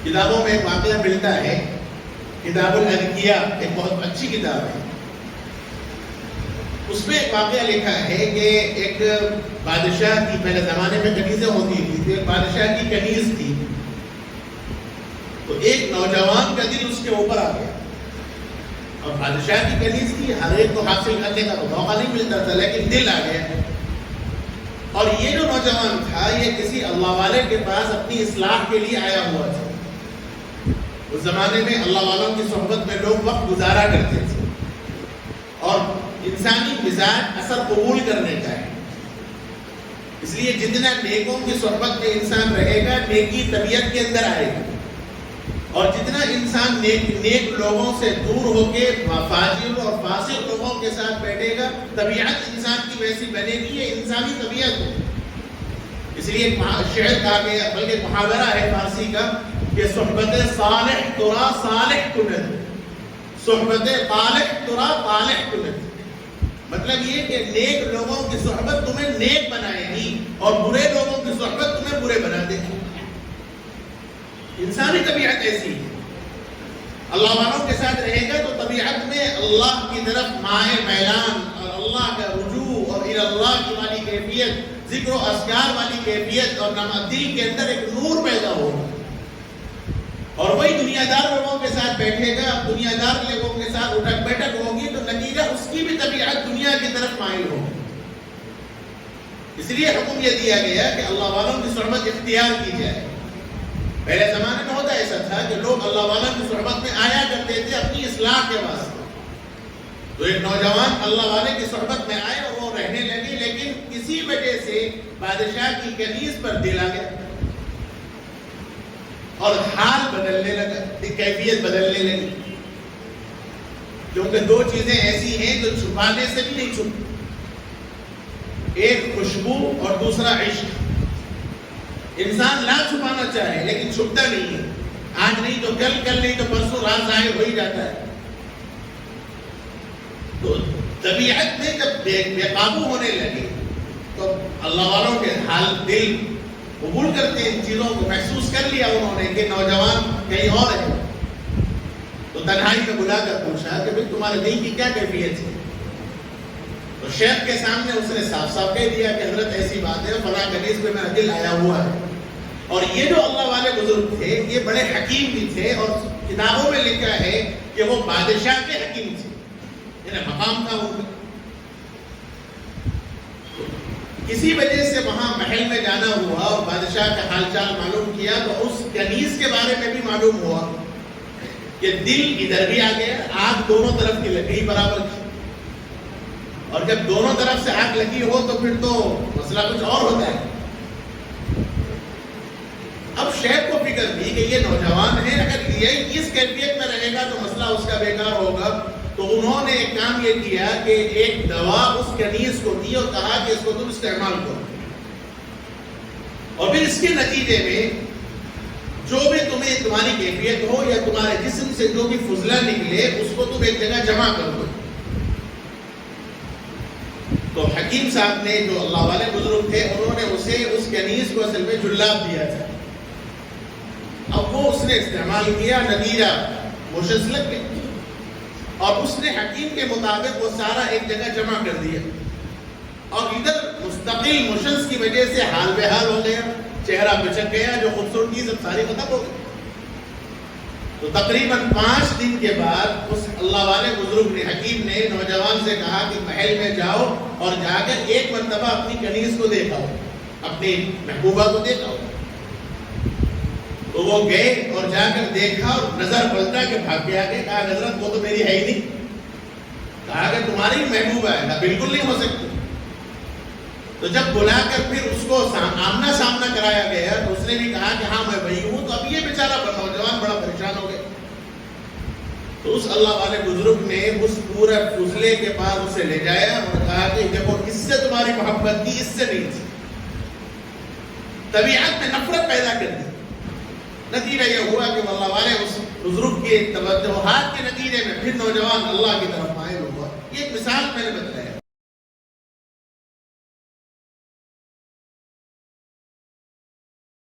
کتابوں میں ایک واقعہ ملتا ہے، کتاب الاذکیاء ایک بہت اچھی کتاب ہے، اس میں ایک واقعہ لکھا ہے کہ ایک بادشاہ کی، پہلے زمانے میں کنیزیں ہوتی تھی، تو ایک بادشاہ کی کنیز تھی، تو ایک نوجوان کا دل اس کے اوپر آ گیا، اور بادشاہ کی کنیز تھی، ہر ایک کو حاصل کرنے کا تو موقع نہیں ملتا تھا، لیکن دل آ گیا۔ اور یہ جو نوجوان تھا یہ کسی اللہ والے کے پاس اپنی اصلاح کے لیے آیا ہوا تھا۔ اس زمانے میں اللہ والوں کی صحبت میں لوگ وقت گزارا کرتے تھے، اور انسانی مزاج اثر قبول کرنے کا ہے، اس لیے جتنا نیکوں کی صحبت میں انسان رہے گا نیکی طبیعت کے اندر آئے گی، اور جتنا انسان نیک لوگوں سے دور ہو کے فاجر اور فاسق لوگوں کے ساتھ بیٹھے گا طبیعت انسان کی ویسی بنے گی، یہ انسانی طبیعت ہے۔ اس لیے شعر کہا گیا، بلکہ محاورہ ہے فارسی کا کہ صحبت صالح ترا صالح کند، صحبت طالح ترا طالح کند، مطلب یہ کہ نیک لوگوں کی صحبت تمہیں نیک بنائے گی اور برے لوگوں کی صحبت تمہیں برے بنا دے گی۔ انسانی طبیعت ایسی ہے، اللہ والوں کے ساتھ رہے گا تو طبیعت میں اللہ کی طرف مائل میلان اور اللہ کا رجوع اور اللہ کی والی کیفیت، ذکر و اذکار والی کیفیت، اور دل کے اندر ایک نور پیدا ہوگا، اور وہی دنیا دار لوگوں کے ساتھ بیٹھے گا، دنیا دار لوگوں کے ساتھ اٹھک بیٹھک ہوگی تو نتیجہ اس کی بھی طبیعت دنیا کی طرف مائل ہوگی۔ اس لیے حکم یہ دیا گیا کہ اللہ والوں کی صحبت اختیار کی جائے۔ پہلے زمانے میں ہوتا ایسا تھا کہ لوگ اللہ والوں کی صحبت میں آیا کرتے تھے اپنی اصلاح کے واسطے، تو ایک نوجوان اللہ والے کی صحبت میں آئے اور وہ رہنے لگے، لیکن کسی وجہ سے بادشاہ کی کنیز پر دل آ گیا اور حال بدلنے لگا، کیفیت بدلنے لگی، کیونکہ دو چیزیں ایسی ہیں جو چھپانے سے بھی نہیں چھپتی، ایک خوشبو اور دوسرا عشق۔ انسان نہ چھپانا چاہے لیکن چھپتا نہیں ہے، آج نہیں تو کل، کل نہیں تو پرسوں، رات ظاہر ہو ہی جاتا ہے۔ تو طبیعت میں جب بے قابو ہونے لگے تو اللہ والوں کے حال دل قبول کرتے ہیں، ان چیزوں کو محسوس کر لیا انہوں نے کہ نوجوان کہیں اور ہے، تو تنہائی میں بلا کر پوچھا کہ بھئی تمہارے دل کی کیا کیفیت ہے؟ تو شیخ کے سامنے اس نے صاف صاف کہہ دیا کہ حضرت ایسی بات ہے، فلاں کنیز پہ میرا دل آیا ہوا ہے۔ اور یہ جو اللہ والے بزرگ تھے یہ بڑے حکیم بھی تھے، اور کتابوں میں لکھا ہے کہ وہ بادشاہ کے حکیم تھے، یعنی مقام تھا ان کا۔ کسی وجہ سے وہاں محل میں جانا ہوا اور بادشاہ کا حال چال معلوم کیا تو اس کنیز کے بارے میں بھی معلوم ہوا کہ دل ادھر بھی آ گیا، آگ دونوں طرف کی لگ گئی برابر کی، اور جب دونوں طرف سے آگ لگی ہو تو پھر تو مسئلہ کچھ اور ہوتا ہے۔ اب شیخ کو فکر تھی کہ یہ نوجوان ہے، اگر یہ اس کیفیت میں رہے گا تو مسئلہ اس کا بیکار ہوگا، تو انہوں نے ایک کام یہ کیا کہ ایک دوا اس کنیز کو دی اور کہا کہ اس کو تم استعمال کرو، اور پھر اس کے نتیجے میں جو بھی تمہاری کیفیت ہو یا تمہارے جسم سے جو بھی فضلہ نکلے اس کو تم ایک جگہ جمع کر دو۔ تو حکیم صاحب نے، جو اللہ والے بزرگ تھے، انہوں نے اسے اس کنیز کو اصل میں جلاب دیا تھا۔ اب وہ اس نے استعمال کیا، نتیجہ موشس لگ گئی، اور اس نے حکیم کے مطابق وہ سارا ایک جگہ جمع کر دیا، اور ادھر مستقل موشنز کی وجہ سے حال بے حال ہو گیا، چہرہ بچک گیا، جو خوبصورتی سب ساری ختم ہو گئی۔ تو تقریباً 5 دن کے بعد اس اللہ والے بزرگ نے، حکیم نے نوجوان سے کہا کہ محل میں جاؤ اور جا کر ایک مرتبہ اپنی کنیز کو دیکھاؤ، اپنی محبوبہ کو دیکھاؤ۔ تو وہ گئے اور جا کر دیکھا اور نظر پلٹا کہ بھاگ کے آگے، کہا حضرت وہ تو میری ہے ہی نہیں، کہا کہ تمہاری محبوبہ ہے، کہا بالکل نہیں ہو سکتی۔ تو جب بلا کر پھر اس کو آمنا سامنا کرایا گیا تو اس نے بھی کہا کہ ہاں میں وہی ہوں۔ تو اب یہ بیچارہ نوجوان بڑا پریشان ہو گیا، تو اس اللہ والے بزرگ نے اس پورے فضلے کے پاس اسے لے جایا اور کہا کہ دیکھو اس سے تمہاری محبت تھی، اس سے نہیں تھی، طبیعت میں نفرت پیدا کر دی۔ نتیجہ یہ ہوا کہ اللہ والے اس بزرگ کے توجہات کے نتیجے میں پھر نوجوان اللہ کی طرف مائل ہوا۔ یہ ایک مثال میں نے بتایا۔